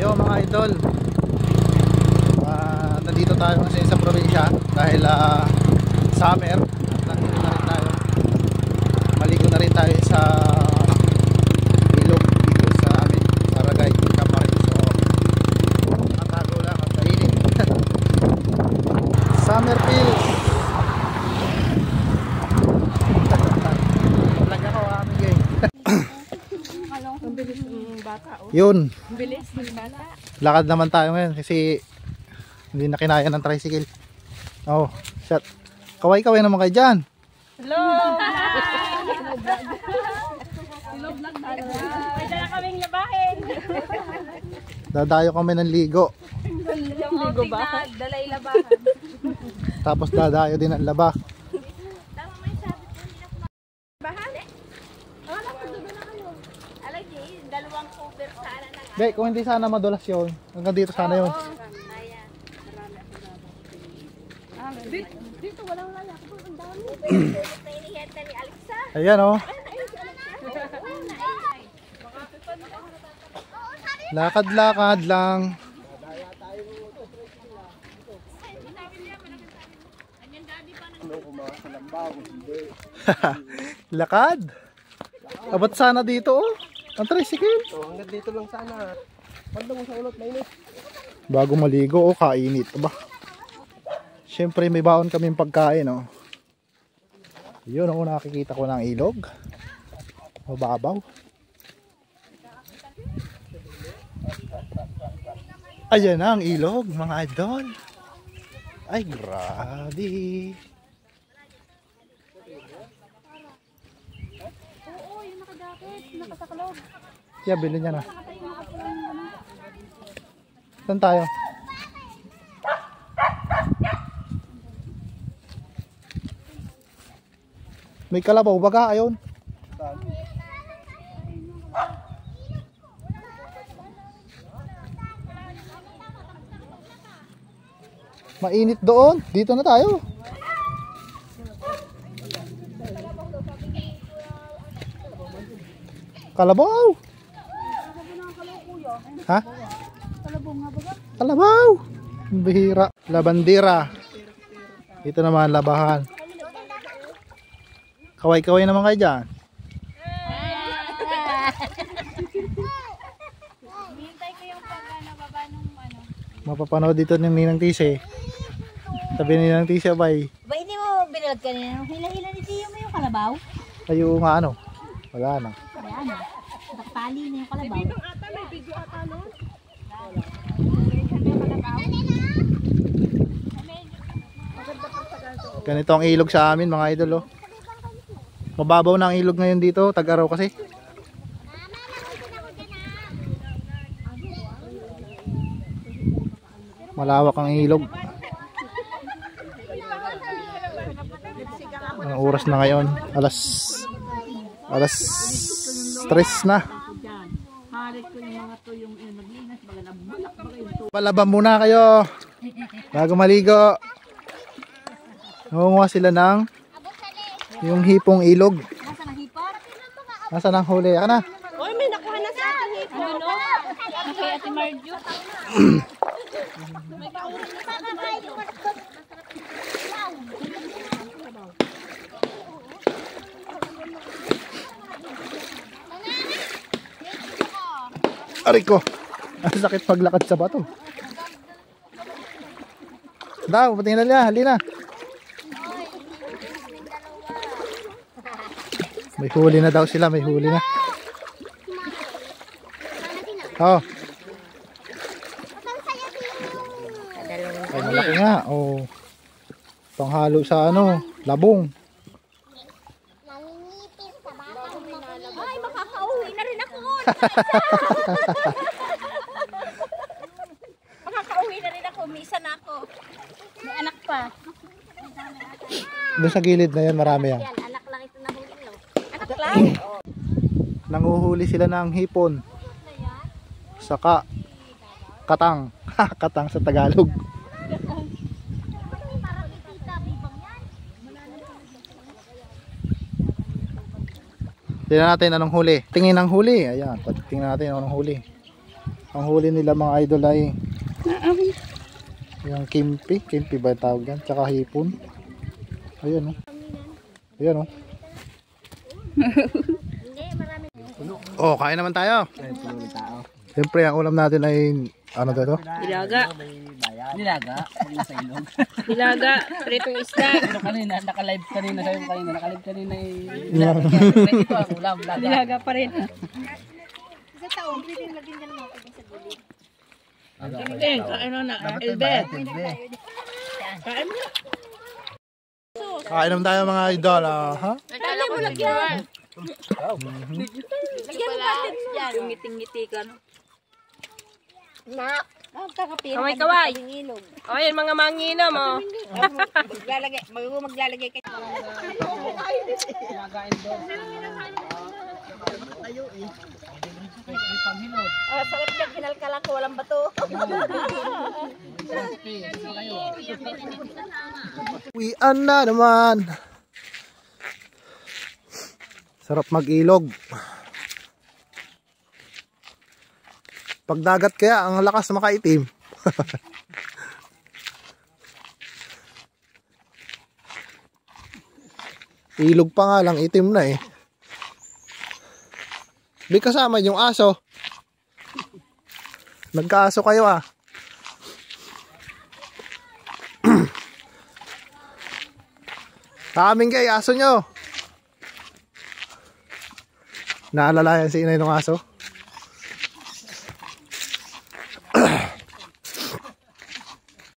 Yo mga idol, nandito tayo kasi sa probinsya dahil summer at nandito na rin tayo, maligo na rin tayo sa ilog dito sa amin, Barangay Camarin. So nakatago lang at kainin summer feels. Vlog ako aming game. Ang bilis ng bata, oh. Yun, Ang bilis ng bata. lakad naman tayo ngayon kasi hindi na kinaya ng tricycle. Oh, shot. Kaway-kaway naman kayo dyan. Hello! Hello vlog tayo. May dala kaming labahin. Dadayo kami ng ligo. Yung ligo ba? Dalay labahan. Tapos dadayo din ang laba. Tama may sabi ko nila bahan eh. Wala ko dugo na kayo. Alagi, dalawang cover sana na. Be, kung hindi sana madulas yun, hanggang dito sana yun. Ayan. Dito walang lala. Ang dami. Na inihenta ni Alexa. Ayan oh. Lakad-lakad lang. Lakad. Abot sana dito oh. Ang tricycle. Hanggang dito lang sana. Pagdating mo sa ulot, mainit. Bago maligo oh, kainit. Aba. Siyempre may baon kaming pagkain oh. Yun oh, nakikita ko ng ilog. Mababaw. Ayan na ang ilog mga idol. Ay grabe. Oo, yung nakadakit, nakasaklog. Yeah, bilhin niya na. Saan tayo? May kalabaw baga ayon. Mainit doon. Dito na tayo. Kalabaw. Ha? Kalabaw. Bihira. Labandira. Ito naman labahan. Kaway-kaway naman kayo dyan. Hintay ko yung pag-nababa nung ano. Mapapanood dito ng Ninang Tise. Sabi ni Ninang Tise, abay. Ba hindi mo binalag kanina? Hila-hila ni Tiyo mo yung kalabaw? Ayo nga ano. Wala na. Ayan. Nakapali na yung kalabaw. Ata, may video ata nun. Ganito ang ilog sa amin mga idol oh. Mababaw na ang ilog ngayon dito, tag-araw kasi. Malawak ang ilog. Ang oras na ngayon, alas 3 na. Halit ko yung mga to yung naglinas. Baga nabulak ba kayo? Palaba muna kayo bago maligo. Nangunguha sila ng yung hipong ilog. Nasa na hipon? Nasaan ang huli? Aka na. Oy, may nakuha na sa akin hipon. Ano? Kay Ate Marjo. May kaurang na sa akin. Aray ko. Ang sakit paglakad sa bato. Daw, patingin na niya. Halina. May huli na daw sila. May huli na. Oh. Ay, malaki nga. Oh. Panghalo sa ano, labong. Ay, makakauwi na rin ako. Makakauwi na rin ako. Misa na ako. May anak pa. Doon sa gilid na yan, marami yan. Yan, anak lang ito nahuli nyo. Anak lang? Nanguhuli sila ng hipon. Saka katang. Katang sa Tagalog. Tingnan natin anong huli. Tingin ang huli. Ayan, tingnan natin anong huli. Ang huli nila mga idol ay yung kimpi ba yung tawag yan? Tsaka hipon. Ayan Ayan Oh, kain naman tayo. Siyempre ang ulam natin ay ano to? Dilaga. Nilaga, sa ilog. Dilaga, pritong isda. Pero kanina, naka-live kanina sa'yo kanina. Naka-live kanina ito ang ulam. Dilaga pa rin. Sa taon, pwede lagyan ka naman sa gulid. Tingting, kain na. Elbet. Kain mo. Kain naman tayo mga idol. Ha? Dali mo lagyan. Lagyan mo natin yan. Yung ngiting-ngiti ka, no? Nak. Kaway-kaway. O, yan mga mangina mo. Maglalagay kayo. Sarap dyan, kinalkalan ko, walang bato. Uwian na naman. Sarap mag-ilog. Pag dagat kaya, ang lakas makaitim. Ilog pa nga lang, itim na eh. May kasama yung aso. Nagkaaso kayo ah. Kaming kayo, aso nyo. Naalala yan si inay ng aso.